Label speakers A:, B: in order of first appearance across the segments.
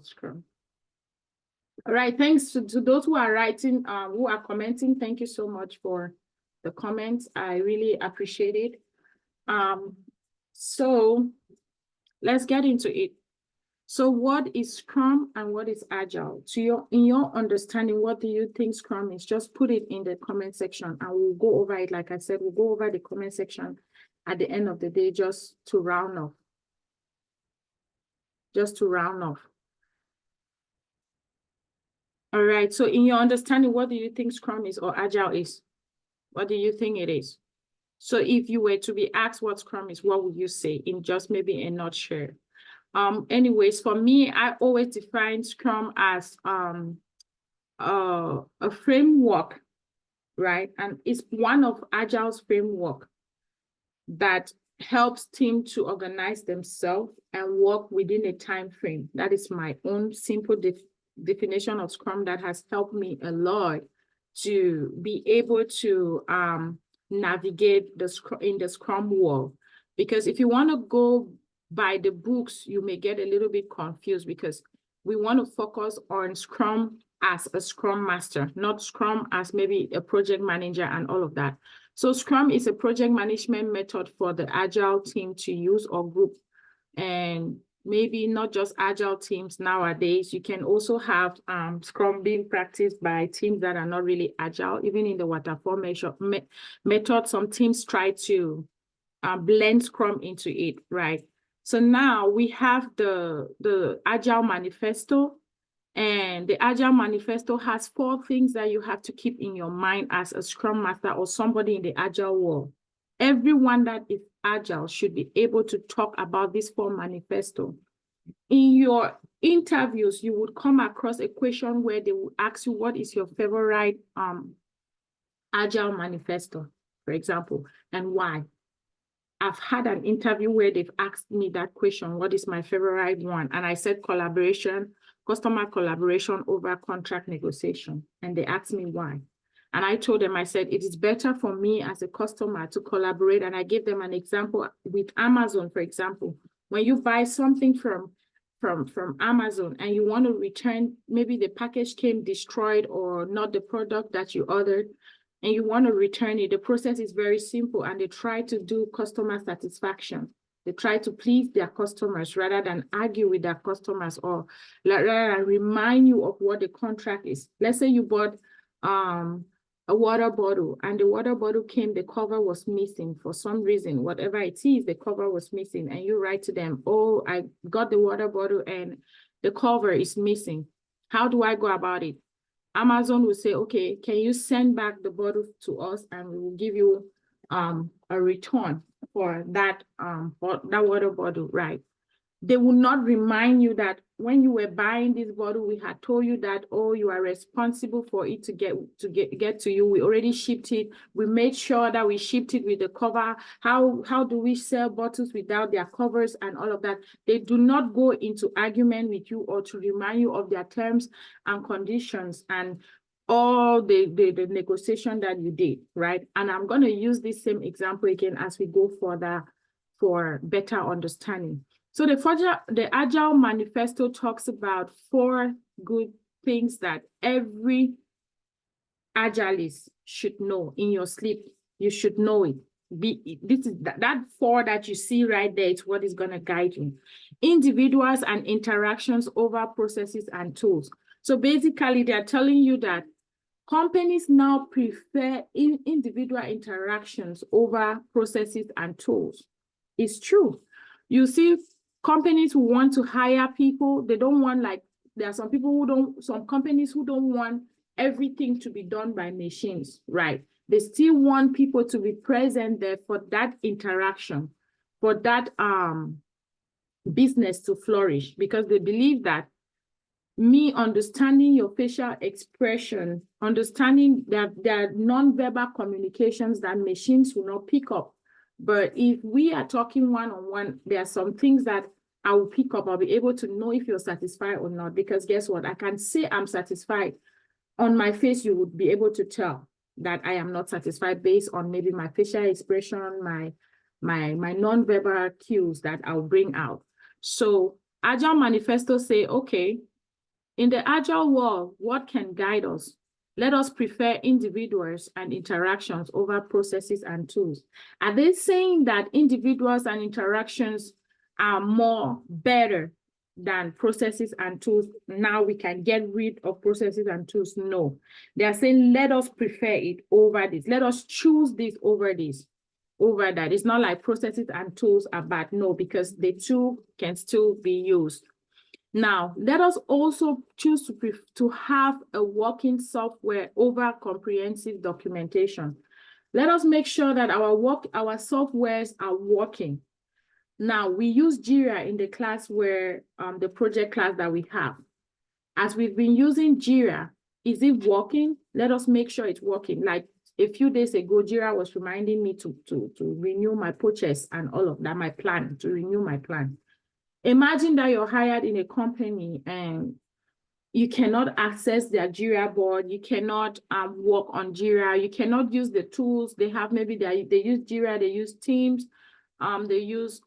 A: Scrum. All right, thanks to those who are writing, who are commenting. Thank you so much for the comments. I really appreciate it. So let's get into it. So what is Scrum and what is Agile? In your understanding, what do you think Scrum is? Just put it in the comment section and we'll go over it. Like I said, we'll go over the comment section at the end of the day, just to round off. All right, so in your understanding, what do you think Scrum is or Agile is? What do you think it is? So if you were to be asked what Scrum is, what would you say in just maybe a nutshell? Anyways, for me, I always define Scrum as a framework, right? And it's one of Agile's framework that helps teams to organize themselves and work within a time frame. That is my own simple definition of Scrum that has helped me a lot to be able to navigate in the Scrum world. Because if you want to go by the books, you may get a little bit confused because we want to focus on Scrum as a Scrum Master, not Scrum as maybe a project manager and all of that. So Scrum is a project management method for the Agile team to use or group. And maybe not just Agile teams nowadays, you can also have Scrum being practiced by teams that are not really Agile. Even in the waterfall method, some teams try to blend Scrum into it, right? So now we have the Agile Manifesto, and the Agile Manifesto has 4 things that you have to keep in your mind as a Scrum Master or somebody in the Agile world. Everyone that is Agile should be able to talk about this 4 manifesto. In your interviews, you would come across a question where they would ask you, what is your favorite Agile Manifesto, for example, and why? I've had an interview where they've asked me that question, what is my favorite one? And I said collaboration, customer collaboration over contract negotiation. And they asked me why. And I told them, I said, it is better for me as a customer to collaborate. And I gave them an example with Amazon, for example. When you buy something from Amazon and you want to return, maybe the package came destroyed or not the product that you ordered, and you want to return it, the process is very simple, and they try to do customer satisfaction. They try to please their customers rather than argue with their customers or rather than remind you of what the contract is. Let's say you bought a water bottle and the water bottle came, the cover was missing for some reason, whatever it is, the cover was missing, and you write to them, oh, I got the water bottle and the cover is missing. How do I go about it? Amazon will say, okay, can you send back the bottle to us and we will give you a return for that water bottle, right? They will not remind you that when you were buying this bottle, we had told you that, oh, you are responsible for it to get to you. We already shipped it. We made sure that we shipped it with the cover. How do we sell bottles without their covers and all of that? They do not go into argument with you or to remind you of their terms and conditions and all the negotiation that you did, right? And I'm going to use this same example again as we go further for better understanding. So the Agile Manifesto talks about 4 good things that every Agilist should know in your sleep. You should know it. That 4 that you see right there is what is going to guide you. Individuals and interactions over processes and tools. So basically, they're telling you that companies now prefer individual interactions over processes and tools. It's true. You see, companies who want to hire people, they don't want, like, there are some companies who don't want everything to be done by machines, right? They still want people to be present there for that interaction, for that business to flourish, because they believe that me understanding your facial expression, understanding that there are non-verbal communications that machines will not pick up. But if we are talking one-on-one, there are some things that I will pick up. I'll be able to know if you're satisfied or not, because guess what? I can say I'm satisfied. On my face, you would be able to tell that I am not satisfied based on maybe my facial expression, my non-verbal cues that I'll bring out. So Agile Manifesto say, okay, in the Agile world, what can guide us? Let us prefer individuals and interactions over processes and tools. Are they saying that individuals and interactions are more better than processes and tools? Now we can get rid of processes and tools? No. They are saying, let us prefer it over this. Let us choose this over this, over that. It's not like processes and tools are bad. No, because the two can still be used. Now, let us also choose to have a working software over comprehensive documentation. Let us make sure that our softwares are working. Now, we use Jira in the class where the project class that we have. As we've been using Jira, is it working? Let us make sure it's working. Like a few days ago, Jira was reminding me to renew my purchase and all of that, my plan, to renew my plan. Imagine that you're hired in a company and you cannot access their Jira board. You cannot work on Jira. You cannot use the tools they have. Maybe they use Jira, they use Teams, they use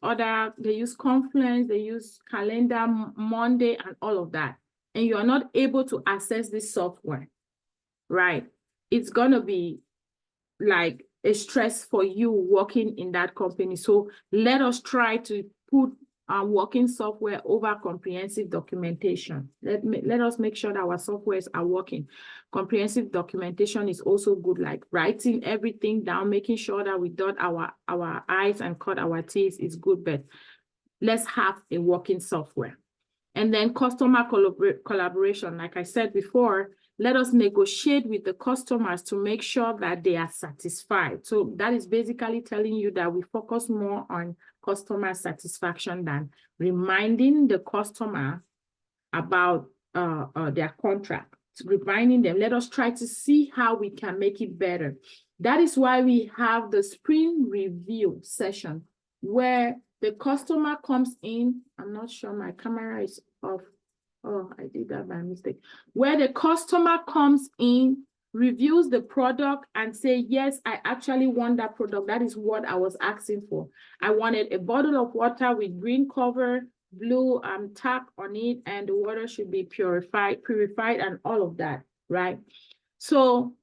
A: Confluence, they use Calendar, Monday, and all of that. And you are not able to access this software, right? It's going to be like a stress for you working in that company. So let us try to put working software over comprehensive documentation. Let us make sure that our softwares are working. Comprehensive documentation is also good, like writing everything down, making sure that we dot our I's and cut our T's is good, but let's have a working software. And then customer collaboration, like I said before, let us negotiate with the customers to make sure that they are satisfied. So that is basically telling you that we focus more on customer satisfaction than reminding the customer about their contract. Reminding them, let us try to see how we can make it better. That is why we have the sprint review session where the customer comes in. I'm not sure my camera is off. Oh, I did that by mistake. Where the customer comes in, reviews the product and say, yes, I actually want that product. That is what I was asking for. I wanted a bottle of water with green cover, blue tap on it, and the water should be purified and all of that, right? So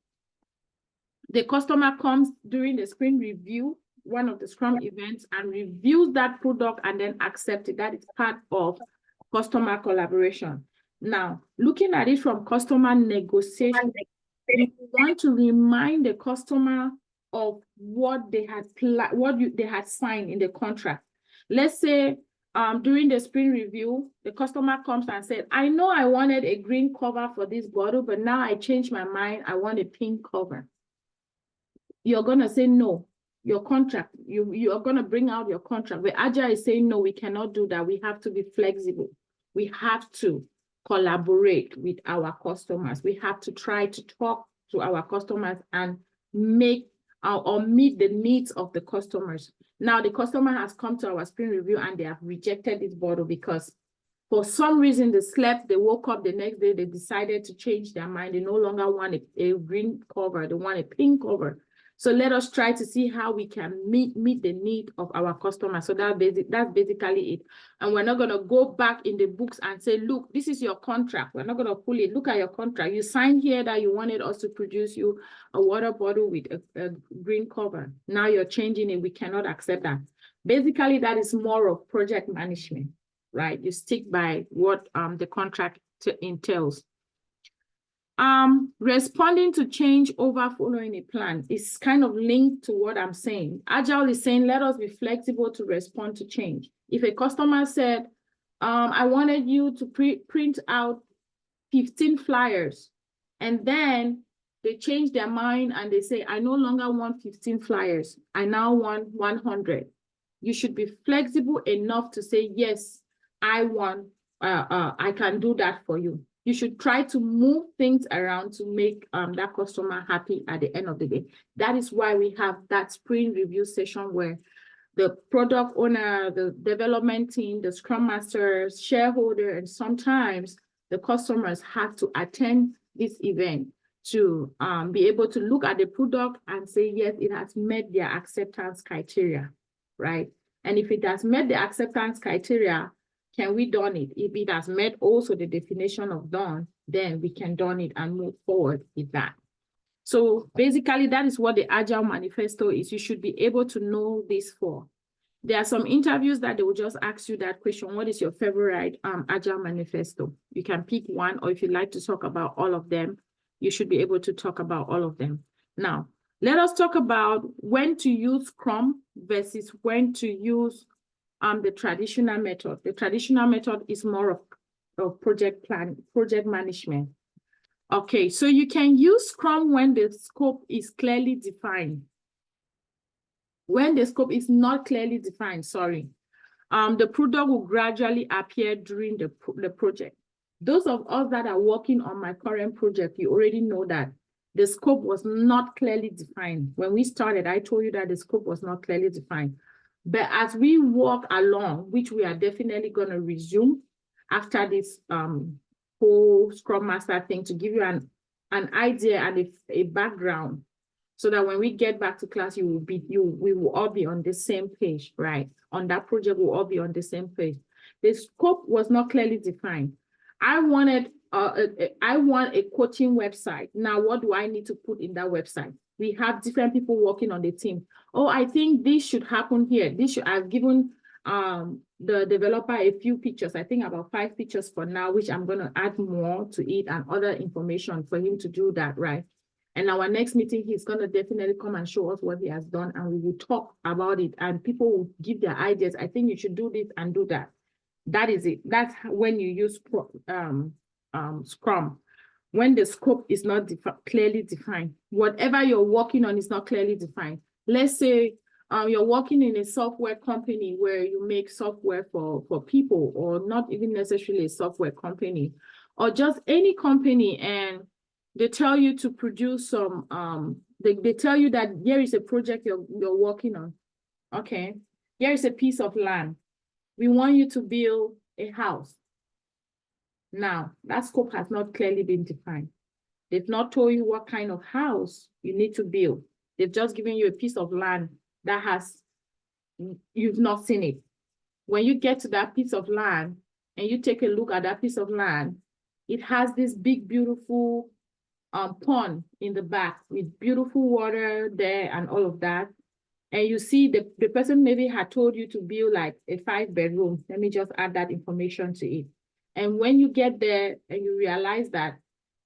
A: the customer comes during the sprint review, one of the Scrum events, and reviews that product and then accepts it. That is part of customer collaboration. Now, looking at it from customer negotiation, you want to remind the customer of what they had signed in the contract. Let's say during the sprint review, the customer comes and said, I know I wanted a green cover for this bottle, but now I changed my mind. I want a pink cover. You're going to say no. Your contract, you are going to bring out your contract. But Agile is saying, no, we cannot do that. We have to be flexible. We have to collaborate with our customers. We have to try to talk to our customers and make or meet the needs of the customers. Now, the customer has come to our sprint review and they have rejected this bottle because for some reason they slept, they woke up the next day, they decided to change their mind. They no longer want a green cover, they want a pink cover. So let us try to see how we can meet the need of our customers. So that's basically it. And we're not going to go back in the books and say, look, this is your contract. We're not going to pull it. Look at your contract. You signed here that you wanted us to produce you a water bottle with a green cover. Now you're changing it. We cannot accept that. Basically, that is more of project management, right? You stick by what the contract entails. Responding to change over following a plan is kind of linked to what I'm saying. Agile is saying, let us be flexible to respond to change. If a customer said, I wanted you to print out 15 flyers, and then they change their mind and they say, I no longer want 15 flyers. I now want 100. You should be flexible enough to say, yes, I can do that for you. You should try to move things around to make that customer happy at the end of the day. That is why we have that sprint review session where the product owner, the development team, the Scrum Masters, shareholder, and sometimes the customers have to attend this event to be able to look at the product and say, yes, it has met their acceptance criteria, right? And if it has met the acceptance criteria, Can we done it? If it has met also the definition of done, then we can done it and move forward with that. So basically, that is what the Agile Manifesto is. You should be able to know this for. There are some interviews that they will just ask you that question: what is your favorite Agile Manifesto? You can pick one, or if you like to talk about all of them, you should be able to talk about all of them. Now, let us talk about when to use Scrum versus when to use the traditional method. The traditional method is more of project management. Okay, so you can use Scrum when the scope is clearly defined. When the scope is not clearly defined, sorry, the product will gradually appear during the project. Those of us that are working on my current project, you already know that the scope was not clearly defined. When we started, I told you that the scope was not clearly defined. But as we walk along, which we are definitely going to resume after this whole Scrum Master thing, to give you an idea and a background, so that when we get back to class, we will all be on the same page, right? On that project, we'll all be on the same page. The scope was not clearly defined. I want a coaching website. Now, what do I need to put in that website? We have different people working on the team. Oh, I think this should happen here. I've given the developer a few pictures, I think about 5 pictures for now, which I'm going to add more to it and other information for him to do that, right? And our next meeting, he's going to definitely come and show us what he has done, and we will talk about it, and people will give their ideas. I think you should do this and do that. That is it. That's when you use Scrum. When the scope is not clearly defined, whatever you're working on is not clearly defined. Let's say you're working in a software company where you make software for people, or not even necessarily a software company, or just any company, and they tell you to produce some, they tell you that here is a project you're working on. Okay, here is a piece of land. We want you to build a house. Now, that scope has not clearly been defined. They've not told you what kind of house you need to build. They've just given you a piece of land that you've not seen it. When you get to that piece of land and you take a look at that piece of land, it has this big, beautiful pond in the back with beautiful water there and all of that. And you see the person maybe had told you to build like a 5-bedroom. Let me just add that information to it. And when you get there and you realize that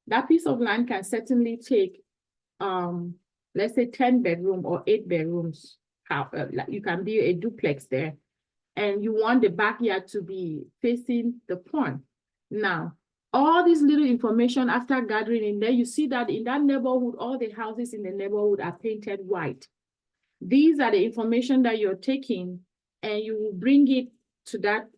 A: that piece of land can certainly take, let's say 10 bedroom or 8 bedrooms. You can build a duplex there, and you want the backyard to be facing the pond. Now, all this little information after gathering in there, you see that in that neighborhood, all the houses in the neighborhood are painted white. These are the information that you're taking, and you will bring it to that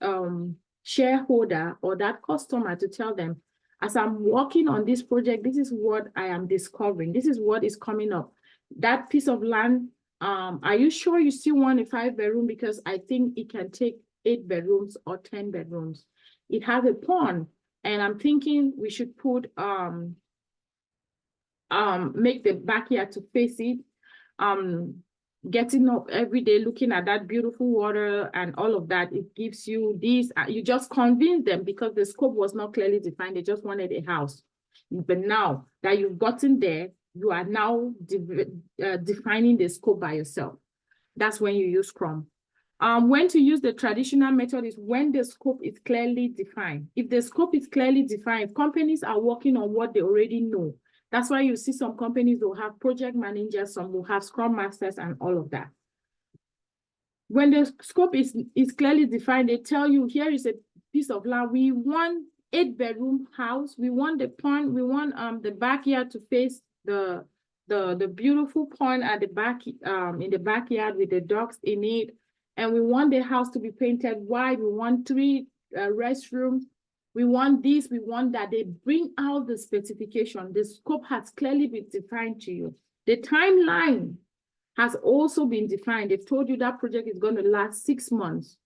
A: shareholder or that customer to tell them, as I'm working on this project, this is what I am discovering. This is what is coming up. That piece of land, are you sure you still want a 5-bedroom? Because I think it can take 8 bedrooms or 10 bedrooms. It has a pond, and I'm thinking we should put make the backyard to face it. Getting up every day, looking at that beautiful water and all of that, it gives you this. You just convince them because the scope was not clearly defined. They just wanted a house. But now that you've gotten there, you are now defining the scope by yourself. That's when you use Scrum. When to use the traditional method is when the scope is clearly defined. If the scope is clearly defined, companies are working on what they already know. That's why you see some companies will have project managers, some will have Scrum Masters and all of that. When the scope is clearly defined, they tell you, here is a piece of land. We want 8-bedroom house. We want the pond. We want the backyard to face the beautiful pond at the back, in the backyard with the dogs in it. And we want the house to be painted white. We want 3 restrooms. We want this, we want that. They bring out the specification. The scope has clearly been defined to you. The timeline has also been defined. They've told you that project is going to last 6 months,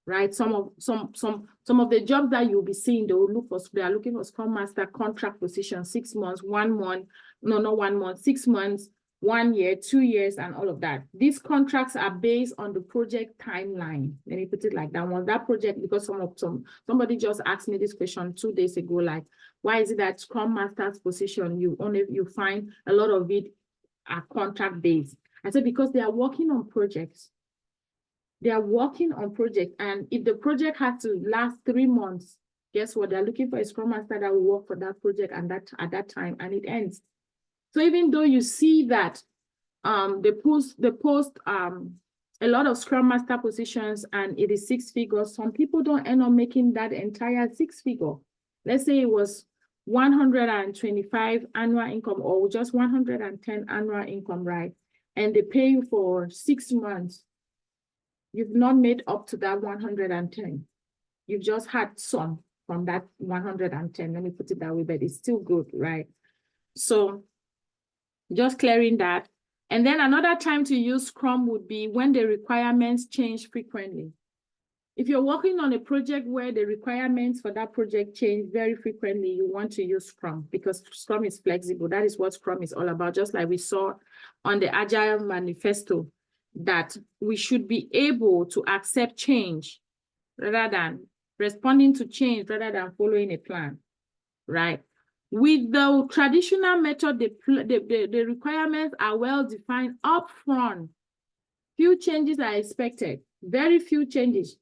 A: right? Some of the jobs that you'll be seeing, they are looking for Scrum Master contract position, 6 months, 1 month, no, not 1 month, 6 months, 1 year, 2 years, and all of that. These contracts are based on the project timeline. Let me put it like that. Once that project, because somebody just asked me this question 2 days ago, like, why is it that Scrum Master's position, you find a lot of it are contract based? I said, because they are working on projects. They are working on projects. And if the project has to last 3 months, guess what? They're looking for a Scrum Master that will work for that project and at that time, and it ends. So even though you see that they post a lot of Scrum Master positions and it is 6 figures, some people don't end up making that entire 6 figure. Let's say it was 125 annual income or just 110 annual income, right? And they pay you for 6 months. You've not made up to that 110. You've just had some from that 110. Let me put it that way, but it's still good, right? So just clearing that. And then another time to use Scrum would be when the requirements change frequently. If you're working on a project where the requirements for that project change very frequently, you want to use Scrum because Scrum is flexible. That is what Scrum is all about. Just like we saw on the Agile Manifesto, that we should be able to accept change rather than responding to change rather than following a plan, right? With the traditional method, the requirements are well defined upfront. Few changes are expected, very few changes.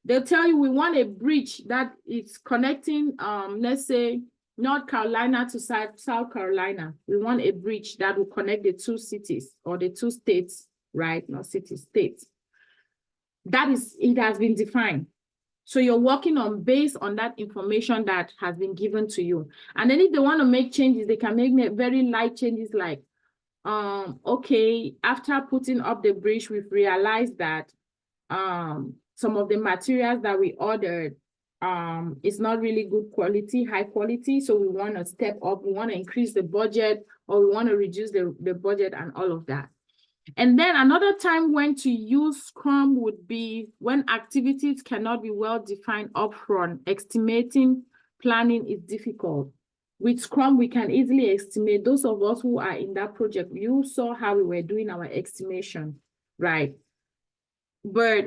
A: They'll tell you we want a bridge that is connecting, let's say, North Carolina to South Carolina. We want a bridge that will connect the 2 cities or the 2 states, right? Not cities, states. It has been defined. So you're working on based on that information that has been given to you. And then if they want to make changes, they can make very light changes like, okay, after putting up the bridge, we've realized that some of the materials that we ordered is not really good quality, high quality. So we want to step up, we want to increase the budget, or we want to reduce the budget and all of that. And then another time when to use Scrum would be when activities cannot be well defined upfront. Estimating planning is difficult. With Scrum, we can easily estimate. Those of us who are in that project, you saw how we were doing our estimation, right? But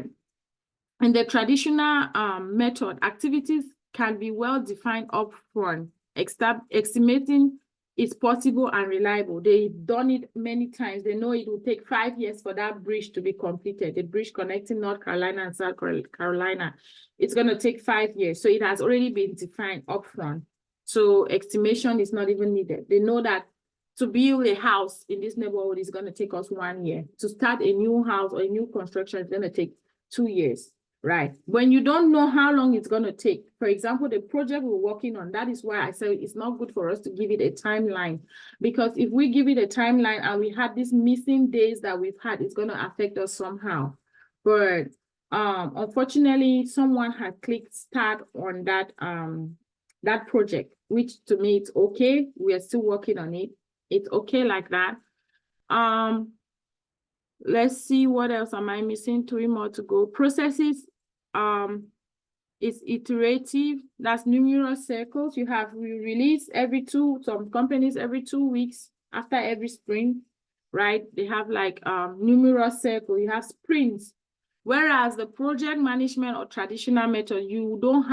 A: in the traditional method, activities can be well defined upfront. Estimating is possible and reliable. They've done it many times. They know it will take 5 years for that bridge to be completed. The bridge connecting North Carolina and South Carolina, it's going to take 5 years. So it has already been defined upfront. So estimation is not even needed. They know that to build a house in this neighborhood is going to take us 1 year. To start a new house or a new construction is going to take 2 years. Right. When you don't know how long it's going to take, for example, the project we're working on, that is why I say it's not good for us to give it a timeline, because if we give it a timeline and we had these missing days that we've had, it's going to affect us somehow. But unfortunately, someone had clicked start on that project, which to me, it's okay. We are still working on it. It's okay like that. Let's see, what else am I missing? 3 more to go. Processes is iterative. That's numerous cycles. We release some companies every 2 weeks after every sprint, right? They have like numerous cycles. You have sprints. Whereas the project management or traditional method, you don't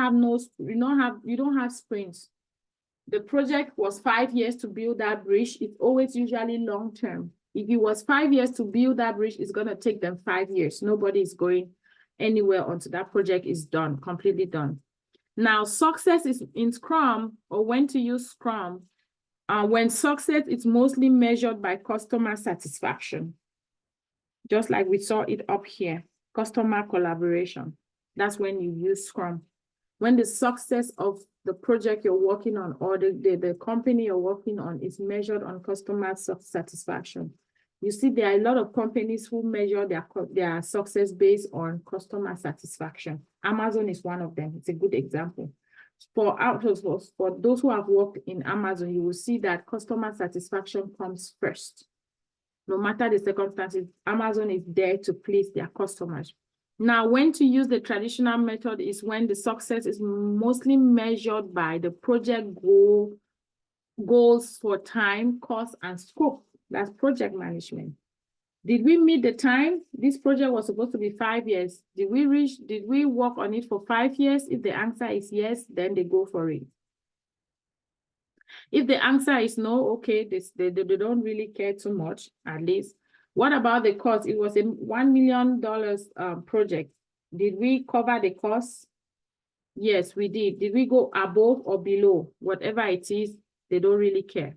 A: have sprints. The project was 5 years to build that bridge. It's always usually long term. If it was 5 years to build that bridge, it's going to take them 5 years. Nobody is going anywhere until that project is done, completely done. Now, success is in Scrum, or when to use Scrum. When success is mostly measured by customer satisfaction, just like we saw it up here, customer collaboration. That's when you use Scrum. When the success of the project you're working on or the company you're working on is measured on customer satisfaction. You see, there are a lot of companies who measure their success based on customer satisfaction. Amazon is one of them. It's a good example. For those who have worked in Amazon, you will see that customer satisfaction comes first. No matter the circumstances, Amazon is there to please their customers. Now, when to use the traditional method is when the success is mostly measured by the project goals for time, cost, and scope. That's project management. Did we meet the time? This project was supposed to be 5 years. Did we work on it for 5 years? If the answer is yes, then they go for it. If the answer is no, okay, they don't really care too much, at least. What about the cost? It was a $1 million project. Did we cover the cost? Yes, we did. Did we go above or below? Whatever it is, they don't really care.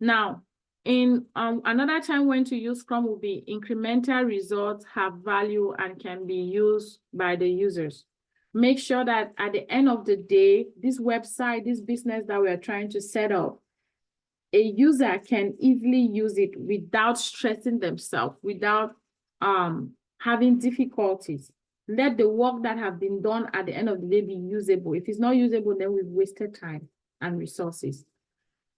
A: Now, in another time when to use Scrum will be incremental results have value and can be used by the users. Make sure that at the end of the day, this website, this business that we are trying to set up, a user can easily use it without stressing themselves, without having difficulties. Let the work that have been done at the end of the day be usable. If it's not usable, then we've wasted time and resources.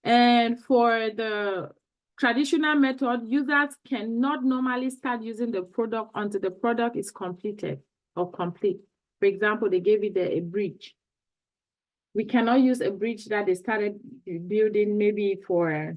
A: And for the traditional method, users cannot normally start using the product until the product is completed or complete. For example, they gave it a bridge. We cannot use a bridge that they started building maybe for,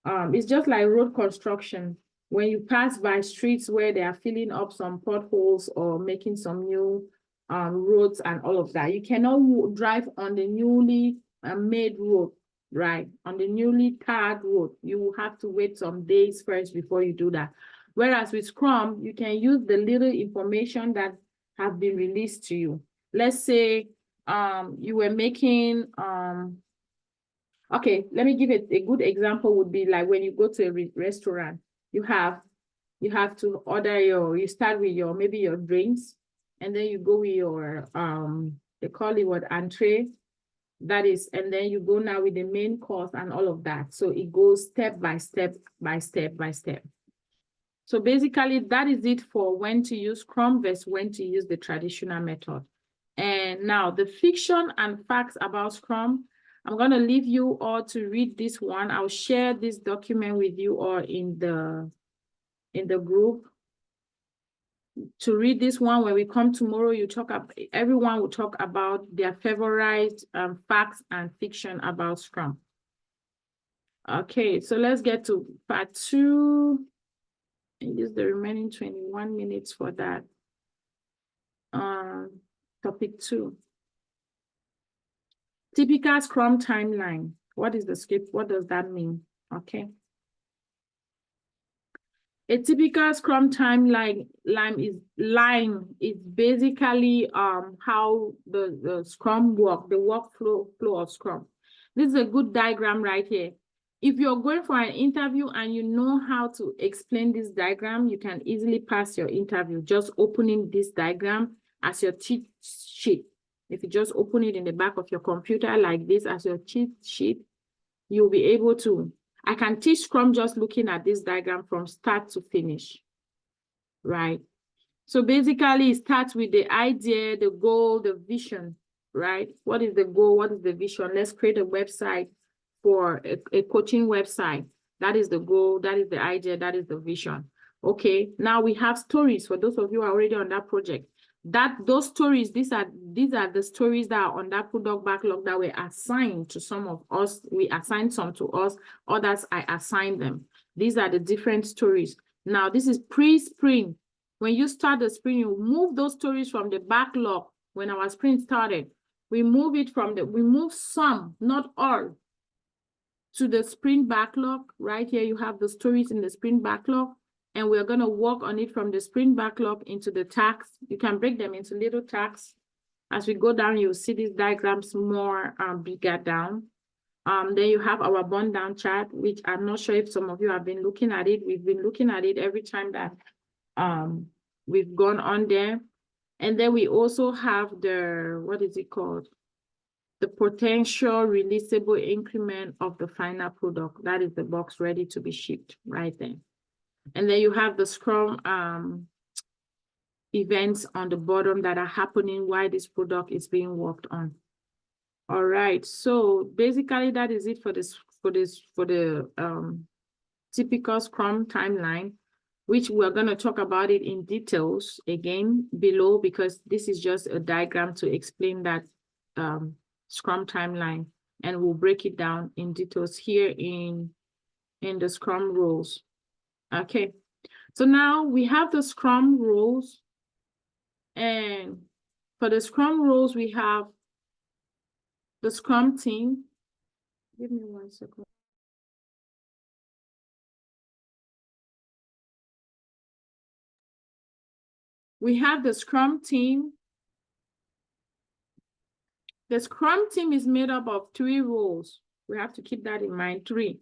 A: it's just like road construction. When you pass by streets where they are filling up some potholes or making some new roads and all of that, you cannot drive on the newly made road, right? On the newly tarred road, you will have to wait some days first before you do that. Whereas with Scrum, you can use the little information that have been released to you. Let's say you were making, okay, let me give it a good example would be like when you go to a restaurant, you have to order you start with maybe your drinks, and then you go with your, they call it what, entree, that is, and then you go now with the main course and all of that. So it goes step by step by step by step. So basically that is it for when to use Scrum versus when to use the traditional method. And now the fiction and facts about Scrum, I'm going to leave you all to read this one. I'll share this document with you all in the group. To read this one, when we come tomorrow, everyone will talk about their favorite facts and fiction about Scrum. Okay, so let's get to part 2 and use the remaining 21 minutes for that. Topic 2. Typical Scrum timeline. What is the script? What does that mean? Okay. A typical Scrum timeline is basically how the Scrum work, the workflow of Scrum. This is a good diagram right here. If you're going for an interview and you know how to explain this diagram, you can easily pass your interview just opening this diagram as your cheat sheet. If you just open it in the back of your computer like this as your cheat sheet, you'll be able to. I can teach Scrum just looking at this diagram from start to finish, right? So basically it starts with the idea, the goal, the vision, right? What is the goal? What is the vision? Let's create a website for a coaching website. That is the goal, that is the idea, that is the vision. Okay, now we have stories for those of you who are already on that project. Those stories, these are the stories that are on that product backlog that were assigned to some of us. We assigned some to us, others I assigned them. These are the different stories. Now this is pre-sprint. When you start the sprint, you move those stories from the backlog. When our sprint started, we move some, not all, to the sprint backlog. Right here, you have the stories in the sprint backlog. And we're going to work on it from the sprint backlog into the tasks. You can break them into little tasks. As we go down, you'll see these diagrams more bigger down. Then you have our burn down chart, which I'm not sure if some of you have been looking at it. We've been looking at it every time that we've gone on there. And then we also have the, what is it called? The potential releasable increment of the final product. That is the box ready to be shipped right there. And then you have the Scrum events on the bottom that are happening while this product is being worked on. All right, so basically that is it for the typical Scrum timeline, which we're going to talk about it in details again below, because this is just a diagram to explain that Scrum timeline, and we'll break it down in details here in the Scrum rules. Okay, so now we have the Scrum rules, and for the Scrum rules, we have the Scrum team. Give me 1 second. We have the Scrum team. The Scrum team is made up of 3 roles. We have to keep that in mind, 3.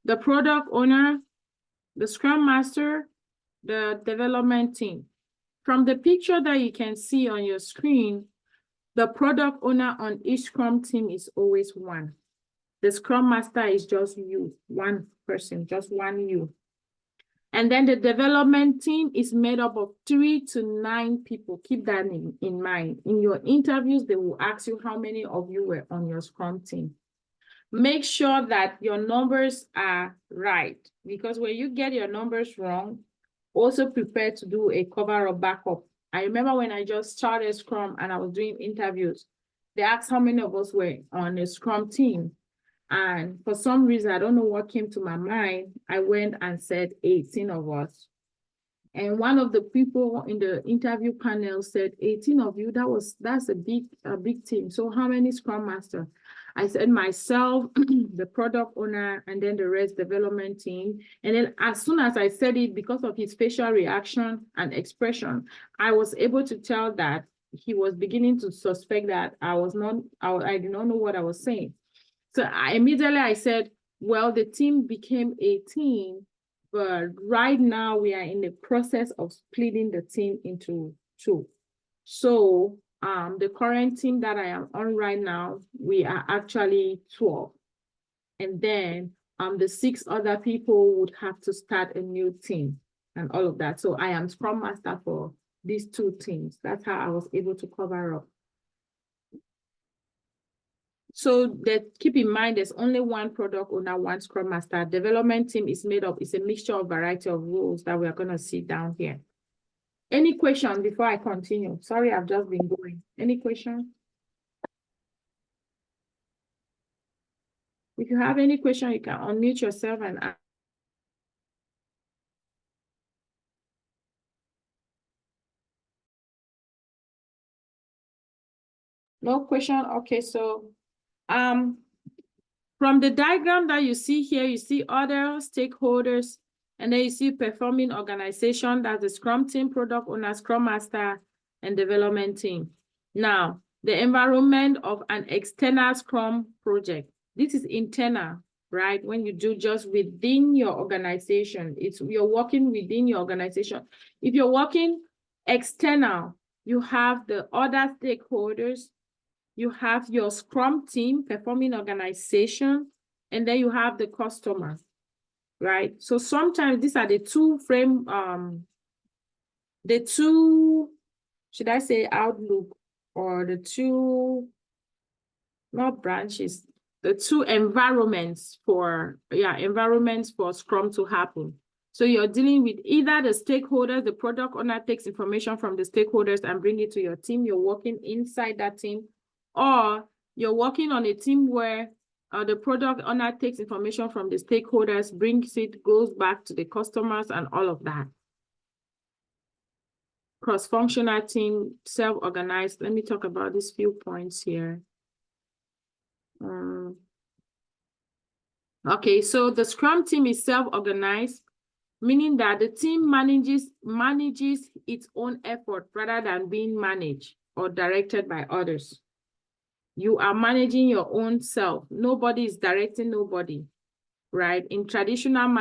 A: The product owner, the Scrum master, the development team. From the picture that you can see on your screen, the product owner on each Scrum team is always 1. The Scrum master is just you, 1 person, just 1 you. And then the development team is made up of 3 to 9 people. Keep that in mind. In your interviews, they will ask you how many of you were on your Scrum team. Make sure that your numbers are right, because when you get your numbers wrong, also prepare to do a cover or backup. I remember when I just started Scrum and I was doing interviews, they asked how many of us were on a Scrum team. And for some reason, I don't know what came to my mind, I went and said 18 of us. And one of the people in the interview panel said, 18 of you, that's a big team. So how many Scrum Master? I said myself, the product owner, and then the rest development team. And then as soon as I said it, because of his facial reaction and expression, I was able to tell that he was beginning to suspect that I did not know what I was saying. So immediately I said, well, the team became 18, but right now we are in the process of splitting the team into 2. So the current team that I am on right now, we are actually 12. And then the 6 other people would have to start a new team and all of that. So I am Scrum Master for these 2 teams. That's how I was able to cover up. So that keep in mind, there's only 1 product owner, 1 Scrum Master. Development team is made up, it's a mixture of variety of roles that we are going to see down here. Any question before I continue? Sorry, I've just been going. Any question? If you have any question, you can unmute yourself and ask. No question? Okay, so from the diagram that you see here, you see other stakeholders, and then you see performing organization, that's the Scrum team, product owner, Scrum Master, and development team. Now, the environment of an external Scrum project. This is internal, right? When you do just within your organization, you're working within your organization. If you're working external, you have the other stakeholders, you have your Scrum team, performing organization, and then you have the customer, right? So sometimes these are the 2 frame, the 2, should I say outlook, or the 2, not branches, the 2 environments for Scrum to happen. So you're dealing with either the stakeholders, the product owner takes information from the stakeholders and bring it to your team. You're working inside that team, or you're working on a team where the product owner takes information from the stakeholders, brings it, goes back to the customers, and all of that. Cross-functional team, self-organized. Let me talk about these few points here. Okay, so the Scrum team is self-organized, meaning that the team manages its own effort rather than being managed or directed by others. You are managing your own self. Nobody is directing nobody, right? In traditional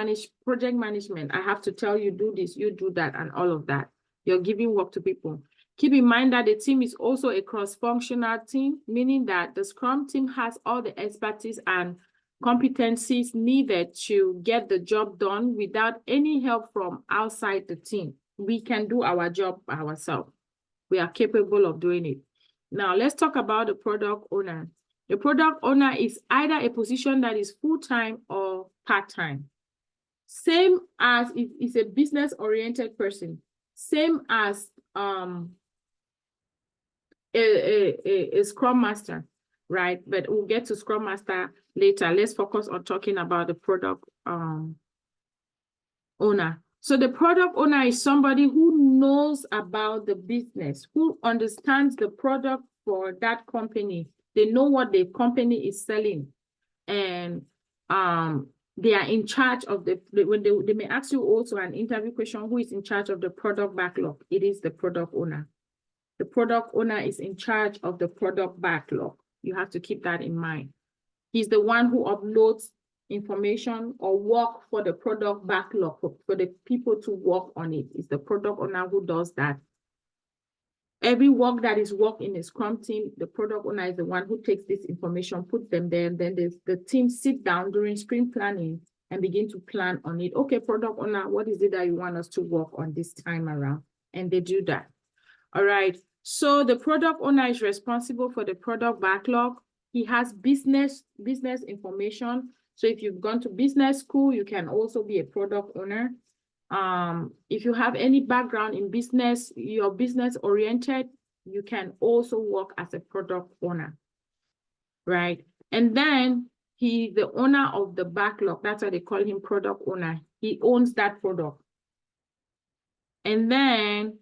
A: project management, I have to tell you, do this, you do that, and all of that. You're giving work to people. Keep in mind that the team is also a cross-functional team, meaning that the Scrum team has all the expertise and competencies needed to get the job done without any help from outside the team. We can do our job by ourselves. We are capable of doing it. Now, let's talk about the product owner. The product owner is either a position that is full-time or part-time. Same as it is a business-oriented person. Same as a Scrum Master, right? But we'll get to Scrum Master later. Let's focus on talking about the product owner. So the product owner is somebody who knows about the business, who understands the product for that company. They know what the company is selling, and they are in charge of when they may ask you also an interview question, who is in charge of the product backlog? It is the product owner. The product owner is in charge of the product backlog. You have to keep that in mind. He's the one who uploads information or work for the product backlog for the people to work on it. It's the product owner who does that. Every work that is worked in a Scrum team, the product owner is the one who takes this information, puts them there, and then the team sit down during sprint planning and begin to plan on it. Okay, product owner, what is it that you want us to work on this time around? And they do that. All right. So the product owner is responsible for the product backlog. He has business information. So if you've gone to business school, you can also be a product owner. If you have any background in business, you're business oriented, you can also work as a product owner, right? And then he's the owner of the backlog. That's why they call him product owner. He owns that product. And then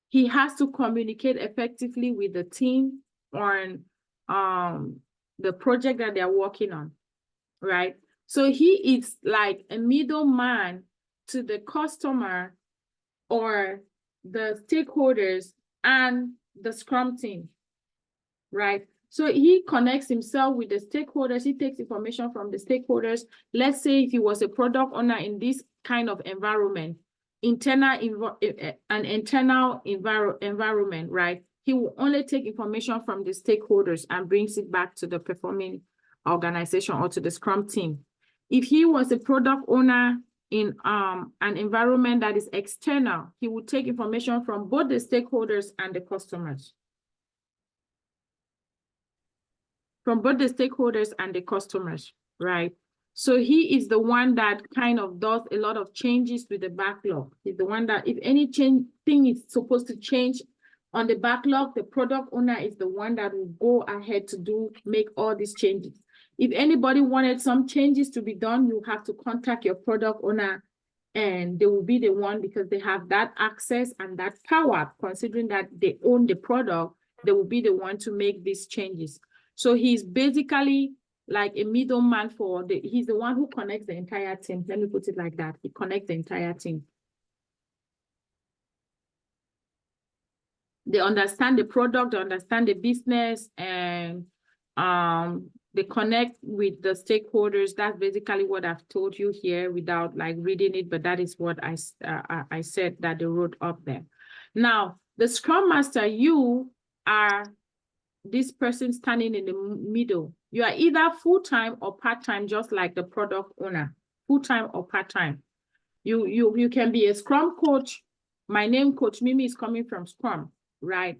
A: he has to communicate effectively with the team on the project that they're working on, right? So he is like a middleman to the customer or the stakeholders and the Scrum team, right? So he connects himself with the stakeholders. He takes information from the stakeholders. Let's say if he was a product owner in this kind of environment, internal environment, right? He will only take information from the stakeholders and brings it back to the performing organization or to the Scrum team. If he was a product owner in an environment that is external, he will take information from both the stakeholders and the customers. From both the stakeholders and the customers, right? So he is the one that kind of does a lot of changes with the backlog. He's the one that if any thing is supposed to change on the backlog, the product owner is the one that will go ahead to make all these changes. If anybody wanted some changes to be done, you have to contact your product owner and they will be the one, because they have that access and that power, considering that they own the product, they will be the one to make these changes. So he's basically like a middleman he's the one who connects the entire team. Let me put it like that. He connects the entire team. They understand the product, they understand the business, and they connect with the stakeholders. That's basically what I've told you here without like reading it, but that is what I said that they wrote up there. Now, the Scrum Master, you are this person standing in the middle. You are either full-time or part-time, just like the product owner, full-time or part-time. You can be a Scrum coach. My name, Coach Mimi, is coming from Scrum, right?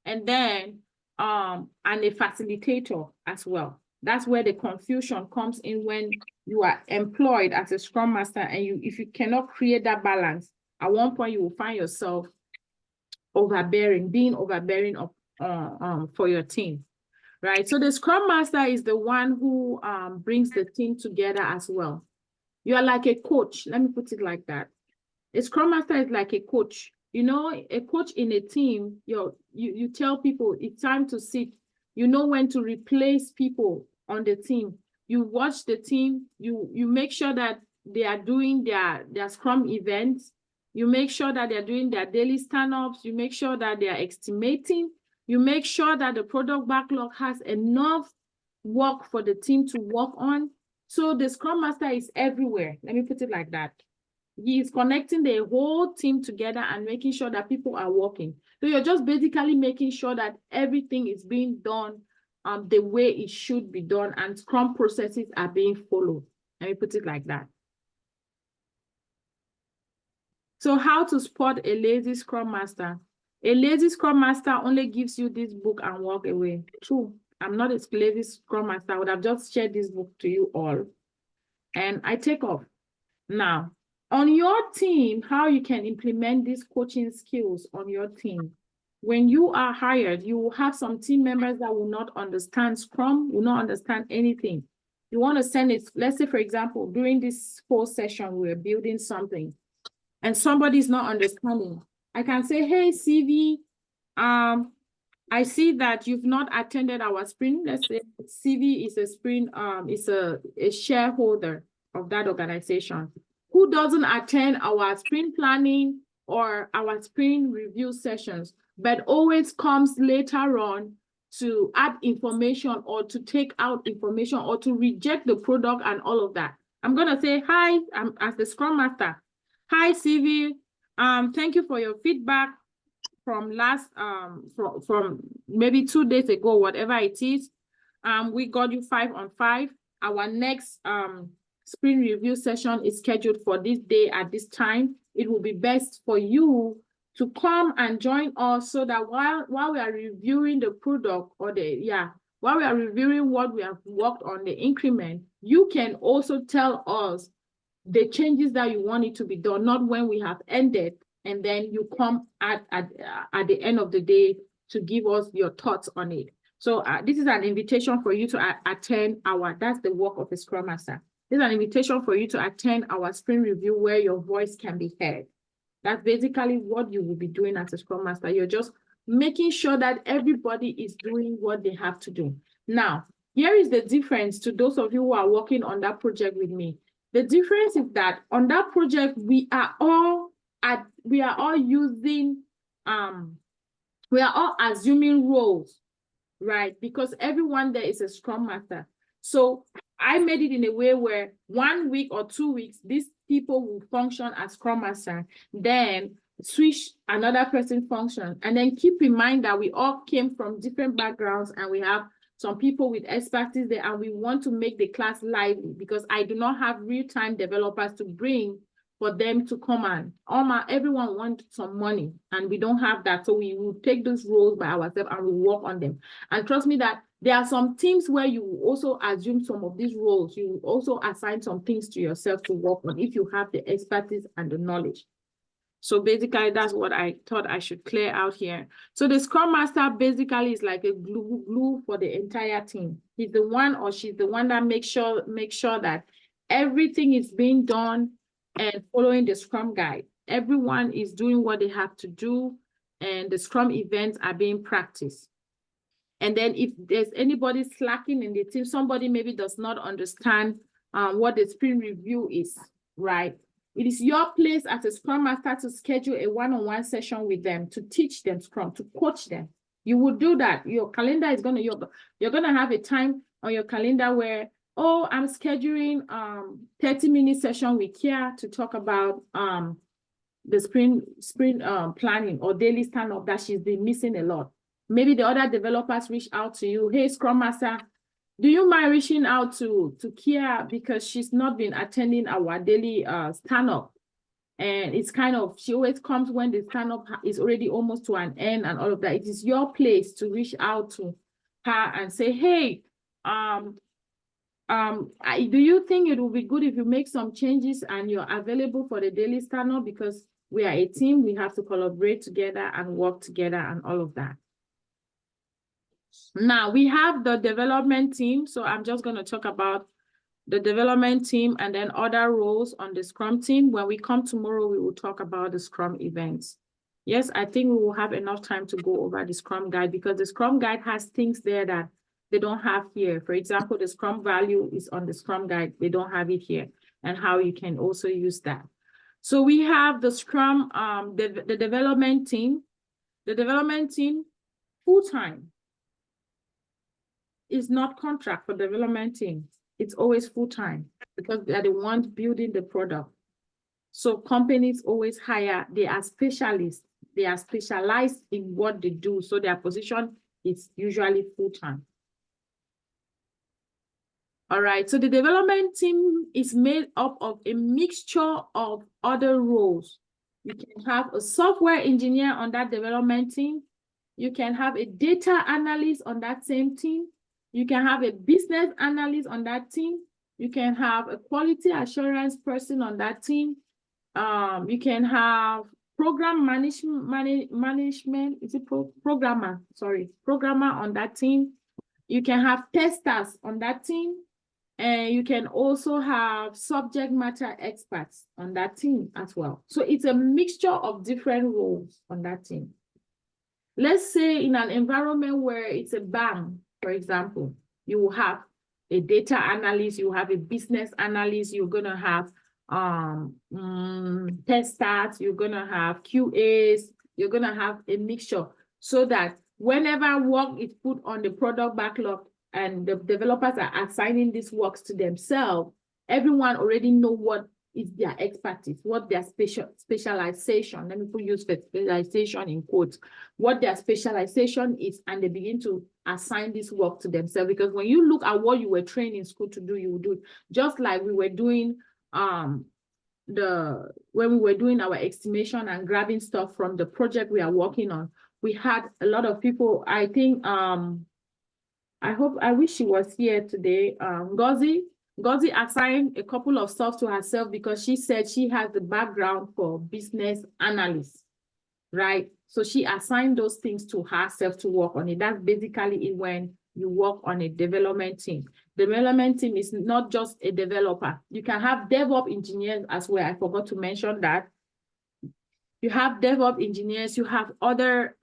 A: And then, and a facilitator as well. That's where the confusion comes in when you are employed as a Scrum Master, and if you cannot create that balance, at one point you will find yourself being overbearing for your team, right? So the Scrum Master is the one who brings the team together as well. You are like a coach. Let me put it like that. A Scrum Master is like a coach. You know, a coach in a team, you tell people it's time to sit. You know when to replace people on the team. You watch the team. You make sure that they are doing their Scrum events. You make sure that they're doing their daily stand-ups. You make sure that they are estimating. You make sure that the product backlog has enough work for the team to work on. So the Scrum Master is everywhere. Let me put it like that. He is connecting the whole team together and making sure that people are working. So you're just basically making sure that everything is being done the way it should be done, and Scrum processes are being followed. Let me put it like that. So how to spot a lazy Scrum Master? A lazy Scrum Master only gives you this book and walk away. True, I'm not a lazy Scrum Master. I would have just shared this book to you all. And I take off. Now, on your team, how you can implement these coaching skills on your team. When you are hired, you will have some team members that will not understand Scrum, will not understand anything. You want to send it, let's say, for example, during this whole session, we're building something and somebody's not understanding. I can say, hey, CV, I see that you've not attended our sprint. Let's say CV is a sprint, is a shareholder of that organization who doesn't attend our sprint planning or our sprint review sessions, but always comes later on to add information or to take out information or to reject the product and all of that. I'm gonna say, hi, I'm as the Scrum Master. Hi, CV, thank you for your feedback from last, from maybe 2 days ago, whatever it is. We got you 5 on 5. Our next sprint review session is scheduled for this day at this time. It will be best for you to come and join us so that while we are reviewing the product or while we are reviewing what we have worked on, the increment, you can also tell us the changes that you want it to be done, not when we have ended, and then you come at the end of the day to give us your thoughts on it. So this is an invitation for you to attend that's the work of a Scrum Master. This is an invitation for you to attend our sprint review where your voice can be heard. That's basically what you will be doing as a Scrum Master. You're just making sure that everybody is doing what they have to do. Now, here is the difference to those of you who are working on that project with me. The difference is that on that project, we are all using, we are all assuming roles, right? Because everyone there is a Scrum Master. So I made it in a way where 1 week or 2 weeks, these people will function as Scrum Master, then switch another person function. And then keep in mind that we all came from different backgrounds and we have some people with expertise there, and we want to make the class lively because I do not have real-time developers to bring for them to come on. Everyone wants some money and we don't have that. So we will take those roles by ourselves and we work on them. And trust me that there are some teams where you will also assume some of these roles. You will also assign some things to yourself to work on if you have the expertise and the knowledge. So basically, that's what I thought I should clear out here. So the Scrum Master basically is like a glue for the entire team. He's the one or she's the one that makes sure that everything is being done and following the Scrum guide. Everyone is doing what they have to do and the Scrum events are being practiced. And then if there's anybody slacking in the team, somebody maybe does not understand what the sprint review is, right? It is your place as a Scrum Master to schedule a one-on-one session with them, to teach them Scrum, to coach them. You will do that. Your calendar is you're gonna have a time on your calendar where, oh, I'm scheduling 30-minute session with Kia to talk about the sprint planning or daily stand-up that she's been missing a lot. Maybe the other developers reach out to you, hey, Scrum Master, do you mind reaching out to Kia because she's not been attending our daily stand-up? And it's kind of, she always comes when the stand-up is already almost to an end and all of that. It is your place to reach out to her and say, hey, do you think it would be good if you make some changes and you're available for the daily stand-up? Because we are a team, we have to collaborate together and work together and all of that. Now we have the development team. So I'm just going to talk about the development team and then other roles on the Scrum team. When we come tomorrow, we will talk about the Scrum events. Yes, I think we will have enough time to go over the Scrum guide because the Scrum guide has things there that they don't have here. For example, the Scrum value is on the Scrum guide. They don't have it here and how you can also use that. So we have the Scrum, the development team. The development team, full-time. Is not contract for development team. It's always full-time because they are the ones building the product. So companies always hire, they are specialists. They are specialized in what they do. So their position is usually full-time. All right, so the development team is made up of a mixture of other roles. You can have a software engineer on that development team. You can have a data analyst on that same team. You can have a business analyst on that team. You can have a quality assurance person on that team. You can have program management, is it programmer on that team. You can have testers on that team. And you can also have subject matter experts on that team as well. So it's a mixture of different roles on that team. Let's say in an environment where it's a bank, for example, you will have a data analyst, you have a business analyst, you're going to have testers, you're going to have QAs, you're going to have a mixture so that whenever work is put on the product backlog and the developers are assigning these works to themselves, everyone already know what is their expertise, what their specialization, let me use specialization in quotes, what their specialization is, and they begin to assign this work to themselves. Because when you look at what you were trained in school to do, you will do it. Just like we were doing when we were doing our estimation and grabbing stuff from the project we are working on, we had a lot of people. I think I wish she was here today. Ngozi assigned a couple of stuff to herself because she said she has the background for business analysts, right? So she assigned those things to herself to work on it. That's basically when you work on a development team. Development team is not just a developer. You can have DevOps engineers as well. I forgot to mention that. You have DevOps engineers, you have other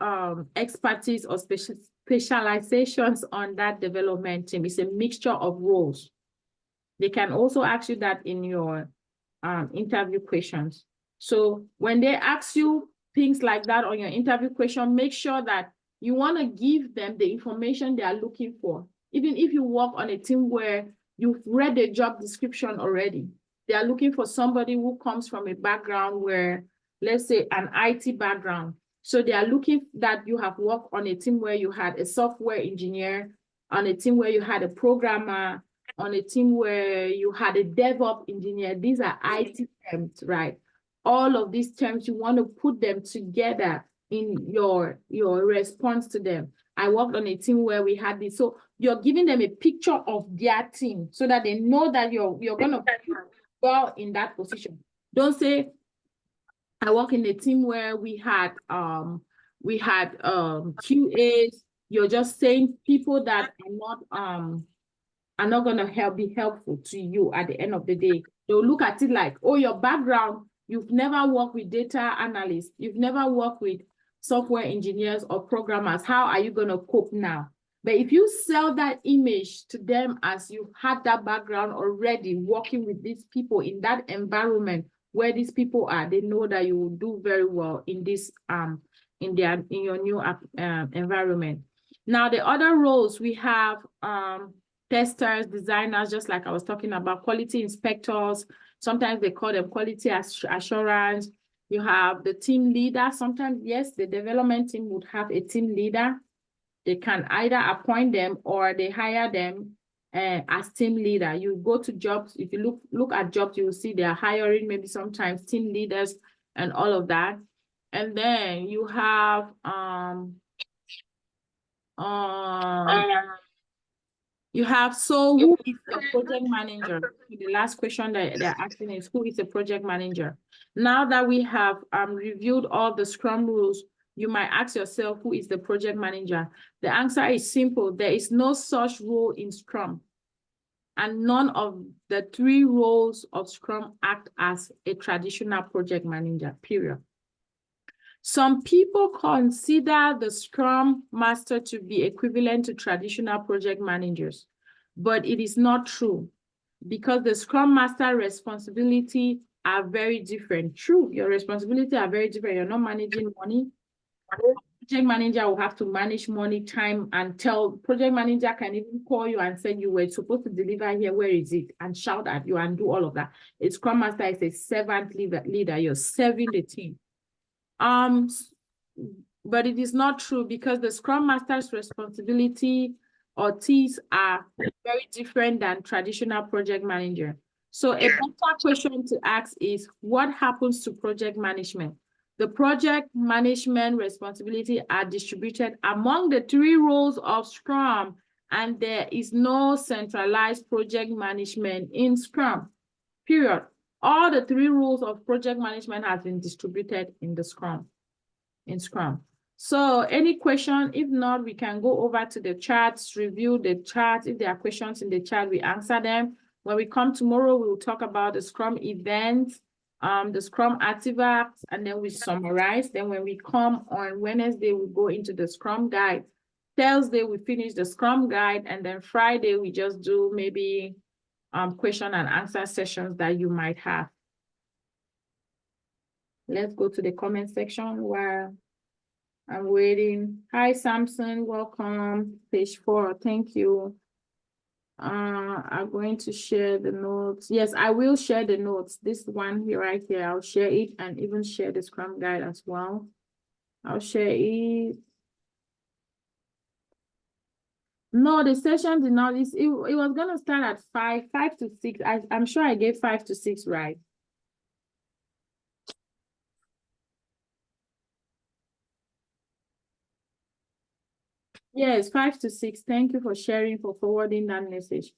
A: expertise or specializations on that development team. It's a mixture of roles. They can also ask you that in your interview questions. So when they ask you things like that on your interview question, make sure that you want to give them the information they are looking for. Even if you work on a team where you've read the job description already, they are looking for somebody who comes from a background where, let's say, an IT background. So they are looking that you have worked on a team where you had a software engineer, on a team where you had a programmer, on a team where you had a DevOps engineer. These are IT terms, right? All of these terms, you want to put them together in your response to them. I worked on a team where we had this. So you're giving them a picture of their team so that they know that you're going to do well in that position. Don't say, I work in a team where we had QAs. You're just saying people that are not going to be helpful to you at the end of the day. They'll look at it like, oh, your background, you've never worked with data analysts, you've never worked with software engineers or programmers. How are you going to cope now? But if you sell that image to them as you had that background already working with these people in that environment where these people are, they know that you will do very well in this in your new environment. Now, the other roles we have testers, designers, just like I was talking about, quality inspectors. Sometimes they call them quality assurance. You have the team leader. Sometimes, yes, the development team would have a team leader. They can either appoint them or they hire them as team leader. You go to jobs, if you look at jobs, you will see they're hiring maybe sometimes team leaders and all of that. And then you have so who is a project manager? The last question that they're asking is, who is a project manager? Now that we have reviewed all the Scrum rules, you might ask yourself, who is the project manager? The answer is simple. There is no such role in Scrum. And none of the 3 roles of Scrum act as a traditional project manager, period. Some people consider the Scrum Master to be equivalent to traditional project managers, but it is not true because the Scrum Master responsibilities are very different. True, your responsibilities are very different. You're not managing money. Project manager will have to manage money, time, and project manager can even call you and say you were supposed to deliver here, where is it? And shout at you and do all of that. A Scrum Master is a servant leader. You're serving the team. But it is not true because the Scrum Master's responsibility or tasks are very different than traditional project manager. So a better question to ask is, what happens to project management? The project management responsibilities are distributed among the 3 roles of Scrum, and there is no centralized project management in Scrum, period. All the 3 rules of project management have been distributed in Scrum. So any question? If not, we can go over to the charts, review the chart. If there are questions in the chat, we answer them. When we come tomorrow, we will talk about the Scrum event, the Scrum artifacts, and then we summarize. Then when we come on Wednesday, we go into the Scrum guide. Thursday, we finish the Scrum guide, and then Friday, we just do maybe question and answer sessions that you might have. Let's go to the comment section while I'm waiting. Hi, Samson, welcome. Page 4, thank you. I'm going to share the notes. Yes, I will share the notes. This one here, right here, I'll share it and even share the Scrum guide as well. I'll share it. No, the session did not, it was gonna start at 5 to 6. I'm sure I gave 5 to 6, right? Yes, 5 to 6. Thank you for sharing, for forwarding that message.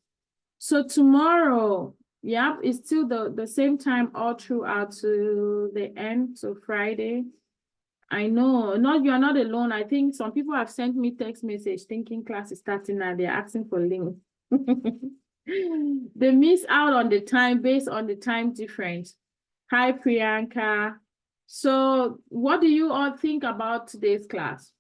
A: So tomorrow, yep, it's still the same time all throughout to the end, so Friday. I know, you are not alone. I think some people have sent me text message thinking class is starting now. They're asking for link. They miss out on the time based on the time difference. Hi, Priyanka. So what do you all think about today's class?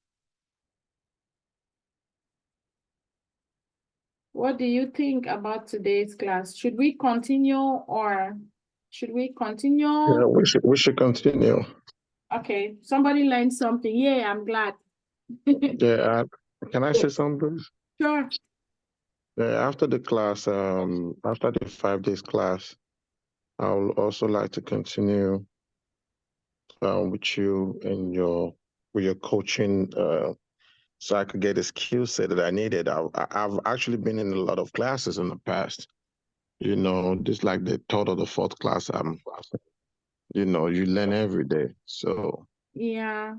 A: What do you think about today's class? Should we continue or should we continue?
B: Yeah, we should continue.
A: Okay, somebody learned something. Yeah, I'm glad.
B: Yeah, can I say something?
A: Sure.
B: Yeah, after the class, after the 5 days class, I would also like to continue with you and with your coaching, so I could get the skill set that I needed. I've actually been in a lot of classes in the past. You know, this like the third or the fourth class. You know, you learn every day. So
A: Yeah.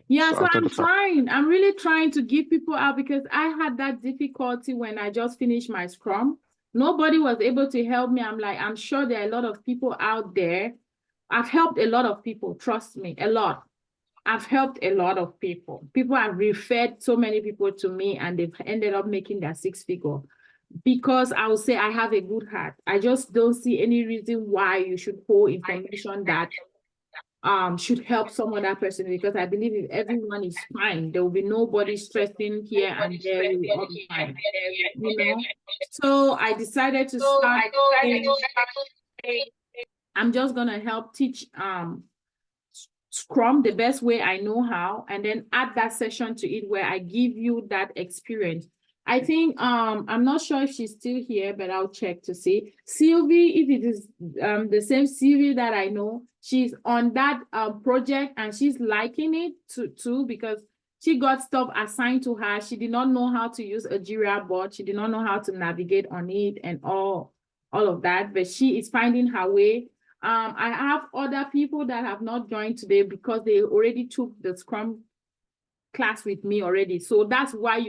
B: so
A: So
B: after the
A: I'm really trying to give people out because I had that difficulty when I just finished my Scrum. Nobody was able to help me. I'm sure there are a lot of people out there. I've helped a lot of people, trust me, a lot. I've helped a lot of people. People have referred so many people to me and they've ended up making their 6-figure because I would say I have a good heart. I just don't see any reason why you should hold information that should help some other person, because I believe if everyone is fine, there will be nobody stressing here and there, we will all be fine, you know. So I decided to start I'm just gonna help teach Scrum the best way I know how, and then add that session to it where I give you that experience. I think I'm not sure if she's still here, but I'll check to see. Sylvie, if it is the same Sylvie that I know, she's on that project and she's liking it too because she got stuff assigned to her. She did not know how to use a Jira board. She did not know how to navigate on it and all of that, but she is finding her way. I have other people that have not joined today because they already took the Scrum class with me already. So that's why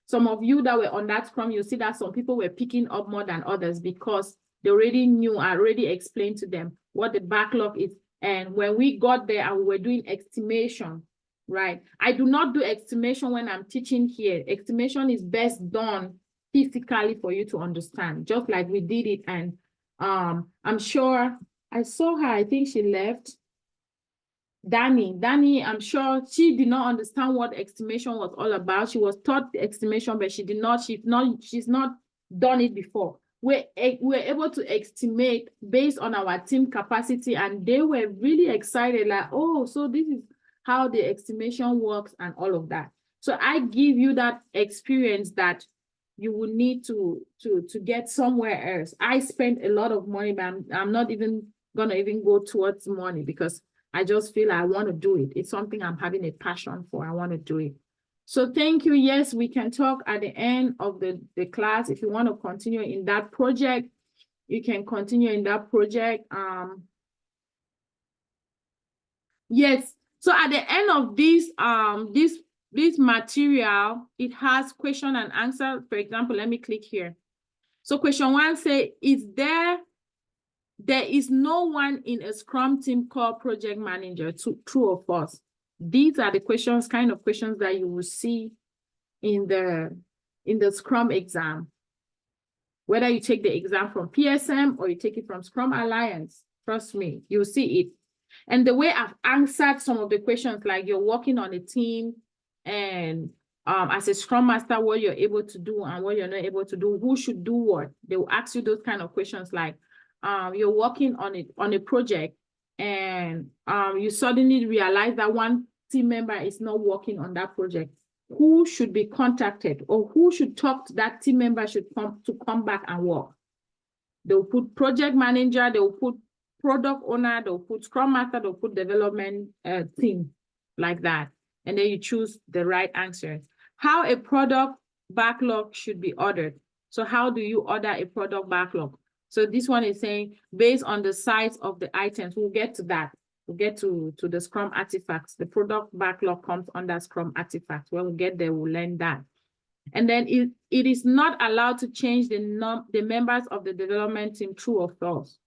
A: some of you that were on that Scrum, you see that some people were picking up more than others because they already knew, I already explained to them what the backlog is. And when we got there and we were doing estimation, right? I do not do estimation when I'm teaching here. Estimation is best done physically for you to understand, just like we did it. And I'm sure I saw her, I think she left. Danny, I'm sure she did not understand what estimation was all about. She was taught the estimation, but she's not done it before. We're able to estimate based on our team capacity, and they were really excited, like, oh, so this is how the estimation works and all of that. So I give you that experience that you will need to get somewhere else. I spent a lot of money, but I'm not even gonna go towards money because I just feel I want to do it. It's something I'm having a passion for. I want to do it. So thank you. Yes, we can talk at the end of the class. If you want to continue in that project, you can continue in that project. Yes. So at the end of this material, it has question and answer. For example, let me click here. So question 1 say, there is no one in a Scrum team called project manager, true or false? These are the questions, kind of questions that you will see in the Scrum exam. Whether you take the exam from PSM or you take it from Scrum Alliance, trust me, you'll see it. And the way I've answered some of the questions, like you're working on a team and as a Scrum Master, what you're able to do and what you're not able to do, who should do what, they will ask you those kind of questions like, you're working on a project and you suddenly realize that one team member is not working on that project. Who should be contacted or who should talk to that team member should come back and work? They'll put project manager, they'll put product owner, they'll put Scrum Master, they'll put development team like that. And then you choose the right answer. How a product backlog should be ordered. So how do you order a product backlog? So this one is saying based on the size of the items. We'll get to that. We'll get to the Scrum artifacts. The product backlog comes under Scrum artifacts. When we get there, we'll learn that. And then it is not allowed to change the members of the development team, true or false.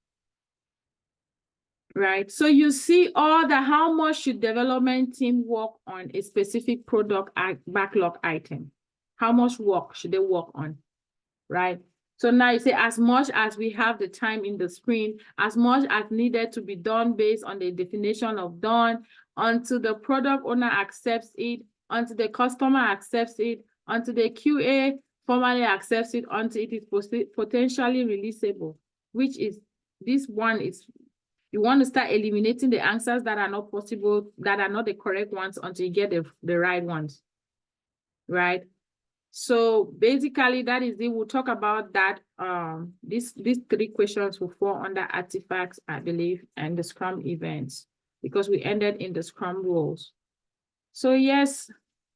A: Right. So you see all the how much should development team work on a specific product backlog item? How much work should they work on? Right. So now you say as much as we have the time in the sprint, as much as needed to be done based on the definition of done, until the product owner accepts it, until the customer accepts it, until the QA formally accepts it, until it is potentially releasable, which is, this one is, you want to start eliminating the answers that are not possible, that are not the correct ones until you get the right ones, right? So basically that is it. We'll talk about that. These three questions will fall under artifacts, I believe, and the Scrum events, because we ended in the Scrum rules. So yes,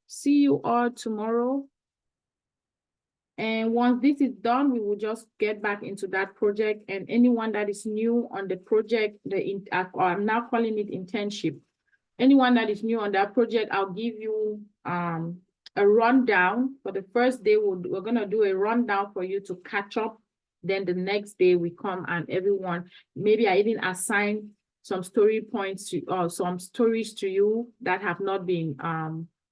A: see you all tomorrow. And once this is done, we will just get back into that project. And anyone that is new on the project, I'm now calling it internship. Anyone that is new on that project, I'll give you a rundown. For the first day, we're going to do a rundown for you to catch up. Then the next day we come and everyone, maybe I even assign some story points to, or some stories to you that have not been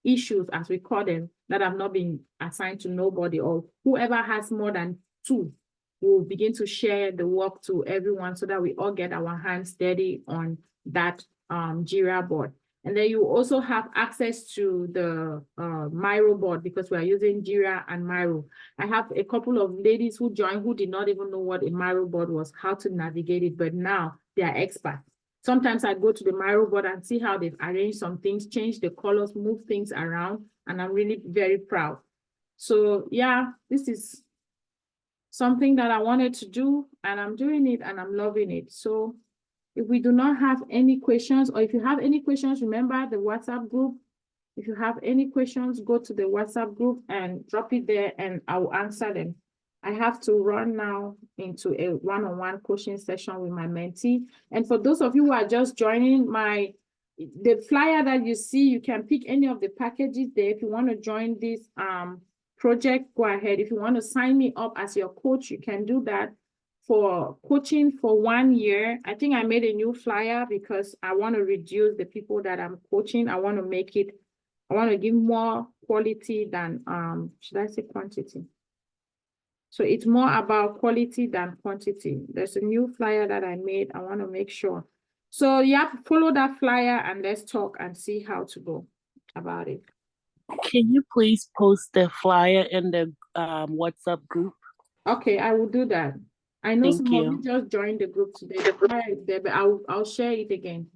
A: issues, as we call them, that have not been assigned to nobody, or whoever has more than two will begin to share the work to everyone so that we all get our hands dirty on that Jira board. And then you also have access to the Miro board, because we are using Jira and Miro. I have a couple of ladies who joined who did not even know what a Miro board was, how to navigate it, but now they are experts. Sometimes I go to the Miro board and see how they've arranged some things, change the colors, move things around, and I'm really very proud. So yeah, this is something that I wanted to do, and I'm doing it, and I'm loving it. So if we do not have any questions, or if you have any questions, remember the WhatsApp group. If you have any questions, go to the WhatsApp group and drop it there, and I will answer them. I have to run now into a one-on-one coaching session with my mentee. And for those of you who are just joining, the flyer that you see, you can pick any of the packages there. If you want to join this project, go ahead. If you want to sign me up as your coach, you can do that. For coaching for 1 year, I think I made a new flyer because I want to reduce the people that I'm coaching. I want to give more quality than, should I say quantity? So it's more about quality than quantity. There's a new flyer that I made. I want to make sure. So yeah, follow that flyer and let's talk and see how to go about it.
C: Can you please post the flyer in the WhatsApp group?
A: Okay, I will do that. I know
C: Thank
A: some
C: you.
A: of you just joined the group today. The flyer is there, but I'll share it again.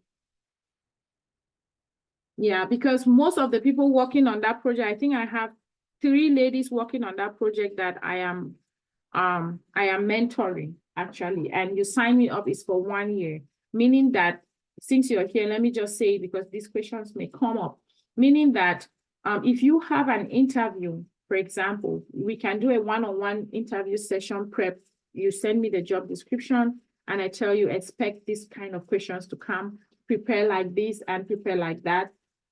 A: Yeah, because most of the people working on that project, I think I have 3 ladies working on that project that I am mentoring actually, and you sign me up is for 1 year, meaning that since you're here, let me just say, because these questions may come up, meaning that if you have an interview, for example, we can do a one-on-one interview session prep. You send me the job description and I tell you, expect this kind of questions to come, prepare like this and prepare like that.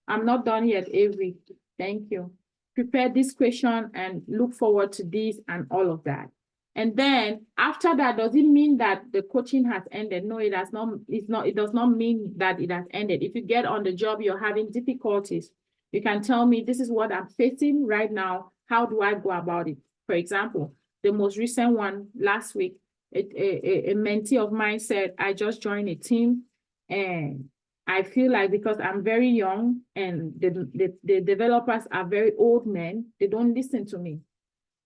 A: I'm not done yet, Avery. Thank you. Prepare this question and look forward to this and all of that. And then after that, does it mean that the coaching has ended? No, it has not. It does not mean that it has ended. If you get on the job, you're having difficulties, you can tell me, this is what I'm facing right now. How do I go about it? For example, the most recent one last week, a mentee of mine said, I just joined a team and I feel like because I'm very young and the developers are very old men, they don't listen to me.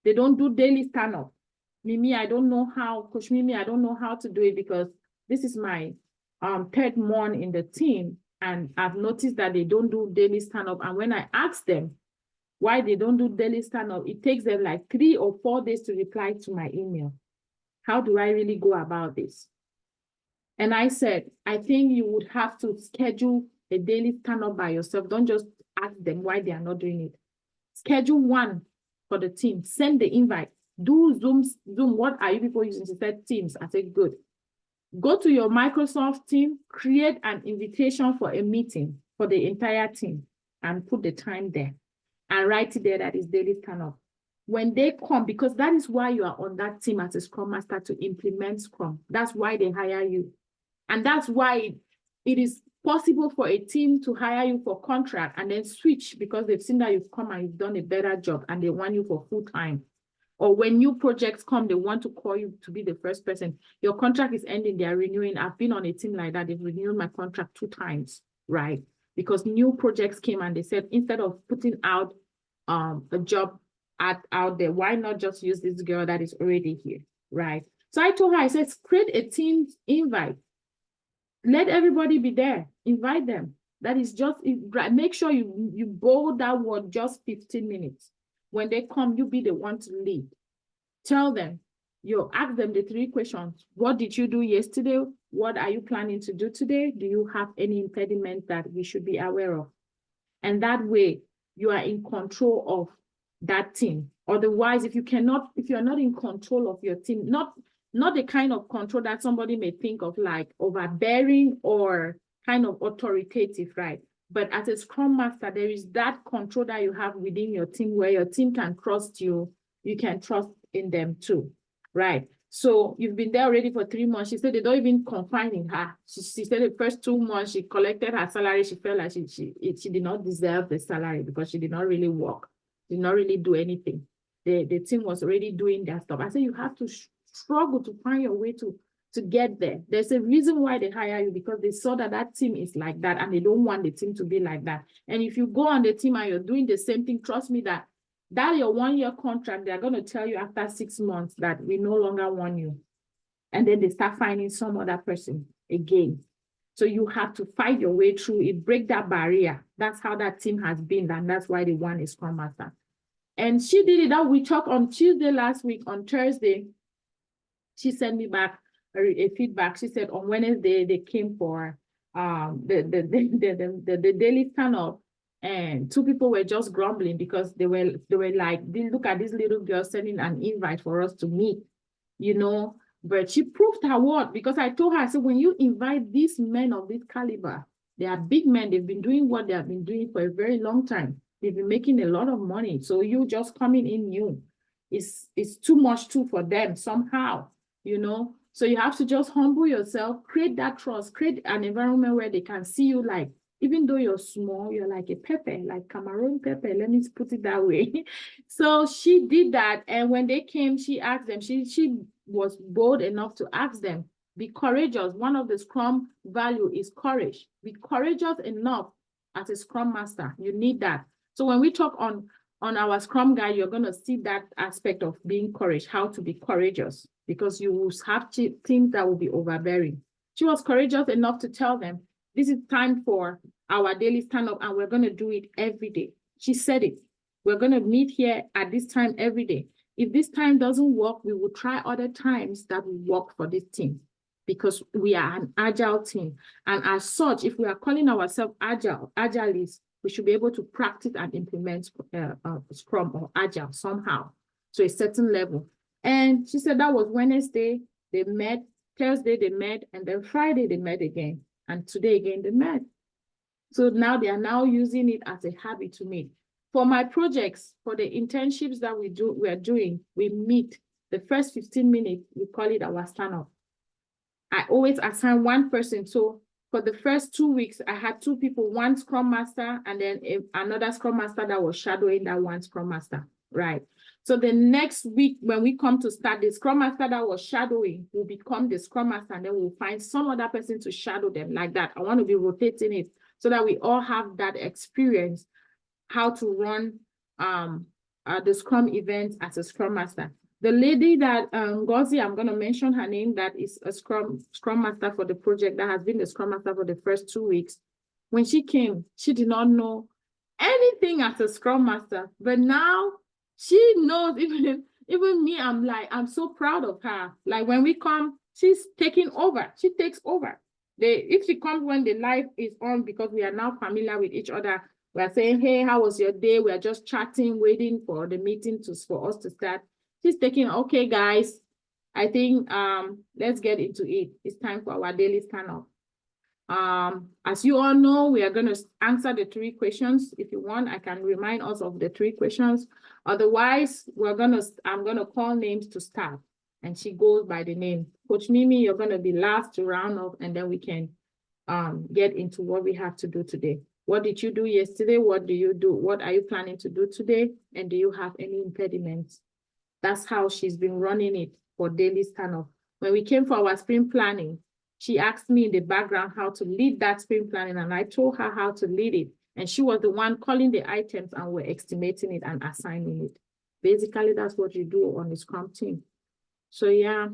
A: They don't do daily stand-up. Mimi, I don't know how, Coach Mimi, I don't know how to do it because this is my third month in the team. And I've noticed that they don't do daily stand-up. And when I ask them why they don't do daily stand-up, it takes them like 3 or 4 days to reply to my email. How do I really go about this? And I said, I think you would have to schedule a daily stand-up by yourself. Don't just ask them why they are not doing it. Schedule one for the team. Send the invite. Do Zoom. What are you people using? She said Teams. I said, good. Go to your Microsoft team, create an invitation for a meeting for the entire team and put the time there and write it there that is daily stand-up. When they come, because that is why you are on that team as a Scrum Master, to implement Scrum. That's why they hire you. And that's why it is possible for a team to hire you for contract and then switch because they've seen that you've come and you've done a better job and they want you for full time. Or when new projects come, they want to call you to be the first person. Your contract is ending, they are renewing. I've been on a team like that. They've renewed my contract 2 times, right? Because new projects came and they said, instead of putting out a job out there, why not just use this girl that is already here, right? So I told her, I said, create a team invite. Let everybody be there. Invite them. That is just, make sure you bold that word just 15 minutes. When they come, you be the one to lead. Tell them, you ask them the 3 questions. What did you do yesterday? What are you planning to do today? Do you have any impediment that we should be aware of? And that way, you are in control of that team. Otherwise, if you're not in control of your team, not the kind of control that somebody may think of like overbearing or kind of authoritative, right? But as a Scrum Master, there is that control that you have within your team where your team can trust you. You can trust in them too, right? So you've been there already for 3 months. She said they don't even confine in her. She said the first 2 months she collected her salary. She felt like she did not deserve the salary because she did not really work, did not really do anything. The team was already doing their stuff. I said you have to struggle to find your way to get there. There's a reason why they hire you, because they saw that that team is like that and they don't want the team to be like that. And if you go on the team and you're doing the same thing, trust me that your 1-year contract, they're going to tell you after 6 months that we no longer want you. And then they start finding some other person again. So you have to fight your way through it, break that barrier. That's how that team has been, and that's why they want a Scrum Master. And she did it. That we talked on Tuesday last week. On Thursday, she sent me back a feedback. She said on Wednesday they came for the daily stand-up, and 2 people were just grumbling because they were like, look at this little girl sending an invite for us to meet, you know. But she proved her word, because I told her, I said, when you invite these men of this caliber, they are big men. They've been doing what they have been doing for a very long time. They've been making a lot of money. So you just coming in new, it's too much too for them somehow, you know. So you have to just humble yourself, create that trust, create an environment where they can see you like, even though you're small, you're like a pepper, like Cameroon pepper, let me put it that way. So she did that. And when they came, she asked them, she was bold enough to ask them, be courageous. One of the Scrum value is courage. Be courageous enough as a Scrum Master. You need that. So when we talk on our Scrum guide, you're going to see that aspect of being courageous, how to be courageous, because you will have teams that will be overbearing. She was courageous enough to tell them, this is time for our daily stand-up, and we're going to do it every day. She said it. We're going to meet here at this time every day. If this time doesn't work, we will try other times that will work for this team, because we are an agile team. And as such, if we are calling ourselves agilists, we should be able to practice and implement Scrum or Agile somehow to a certain level. And she said that was Wednesday, they met, Thursday they met, and then Friday they met again. And today again they met. So now they are now using it as a habit to meet. For my projects, for the internships that we are doing, we meet the first 15 minutes, we call it our stand-up. I always assign one person. So for the first 2 weeks, I had 2 people, one Scrum Master and then another Scrum Master that was shadowing that one Scrum Master, right? So the next week, when we come to start, the Scrum Master that was shadowing will become the Scrum Master, and then we'll find some other person to shadow them like that. I want to be rotating it so that we all have that experience, how to run the Scrum event as a Scrum Master. The lady that, Ngozi, I'm going to mention her name, that is a Scrum Master for the project, that has been the Scrum Master for the first 2 weeks. When she came, she did not know anything as a Scrum Master, but now she knows. Even me, I'm so proud of her. Like when we come, she's taking over. She takes over. If she comes when the live is on, because we are now familiar with each other, we are saying, hey, how was your day? We are just chatting, waiting for the meeting for us to start. She's taking, okay, guys, I think let's get into it. It's time for our daily stand-up. As you all know, we are going to answer the 3 questions. If you want, I can remind us of the 3 questions. Otherwise, I'm going to call names to start, and she goes by the name. Coach Mimi, you're going to be last to round up, and then we can get into what we have to do today. What did you do yesterday? What do you do? What are you planning to do today? And do you have any impediments? That's how she's been running it for daily stand-up. When we came for our sprint planning, she asked me in the background how to lead that sprint planning, and I told her how to lead it. And she was the one calling the items, and we're estimating it and assigning it. Basically, that's what you do on the Scrum team. So yeah,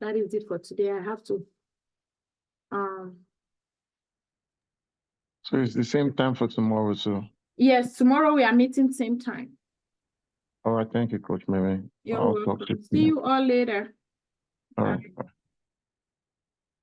A: that is it for today. I have to.
B: So it's the same time for tomorrow too?
A: Yes, tomorrow we are meeting same time.
B: All right, thank you, Coach Mimi.
A: You're
B: I'll talk to
A: welcome.
B: you.
A: See you all later.
B: All
A: Bye.
B: right. Bye.